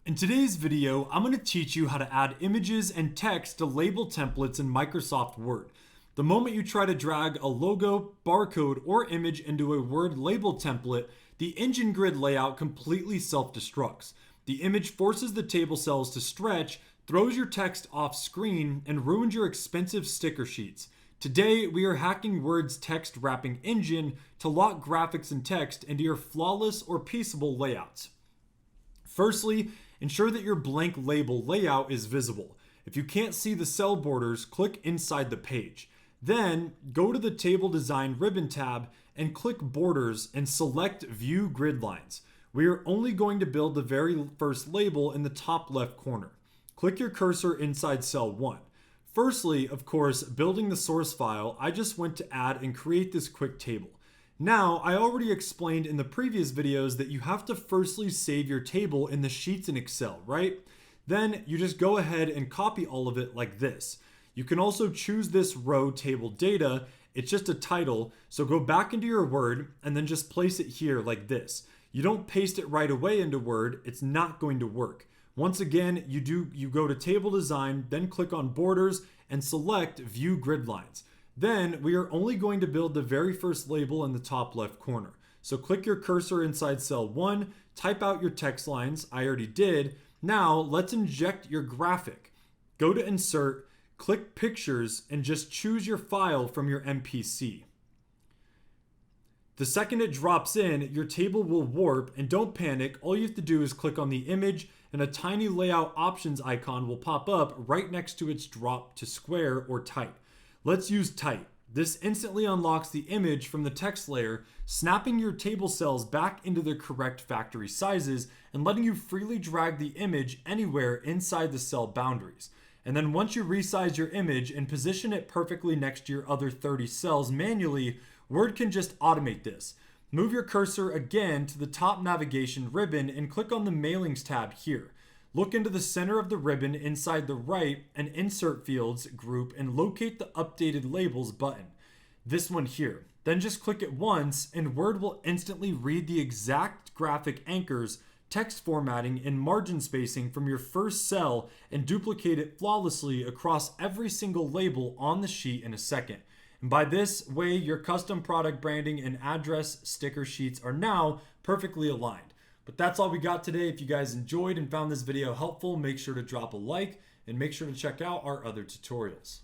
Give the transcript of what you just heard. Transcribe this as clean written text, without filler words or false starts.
In today's video, I'm going to teach you how to add images and text to label templates in Microsoft Word. The moment you try to drag a logo, barcode, or image into a Word label template, the engine grid layout completely self-destructs. The image forces the table cells to stretch, throws your text off screen, and ruins your expensive sticker sheets. Today, we are hacking Word's text wrapping engine to lock graphics and text into your flawless or pieceable layouts. Firstly, ensure that your blank label layout is visible. If you can't see the cell borders, click inside the page. Then, go to the Table Design ribbon tab and click Borders and select View Grid Lines. We are only going to build the very first label in the top left corner. Click your cursor inside cell 1. Firstly, of course, building the source file, I just went to add and create this quick table. Now, I already explained in the previous videos that you have to firstly save your table in the sheets in Excel, right? Then you just go ahead and copy all of it like this. You can also choose this row table data. It's just a title, so go back into your Word and then just place it here like this. You don't paste it right away into Word, it's not going to work. Once again, you go to Table Design, then click on Borders and select View Grid Lines. Then we are only going to build the very first label in the top left corner. So click your cursor inside cell 1, type out your text lines, I already did. Now let's inject your graphic. Go to Insert, click Pictures, and just choose your file from your MPC. The second it drops in, your table will warp, and don't panic, all you have to do is click on the image and a tiny layout options icon will pop up right next to its drop to square or type. Let's use type. This instantly unlocks the image from the text layer, snapping your table cells back into their correct factory sizes and letting you freely drag the image anywhere inside the cell boundaries. And then once you resize your image and position it perfectly next to your other 30 cells manually, Word can just automate this. Move your cursor again to the top navigation ribbon and click on the Mailings tab here. Look into the center of the ribbon inside the Right and Insert Fields group and locate the Updated Labels button. This one here. Then just click it once and Word will instantly read the exact graphic anchors, text formatting, and margin spacing from your first cell and duplicate it flawlessly across every single label on the sheet in a second. And by this way, your custom product branding and address sticker sheets are now perfectly aligned. But that's all we got today. If you guys enjoyed and found this video helpful, make sure to drop a like and make sure to check out our other tutorials.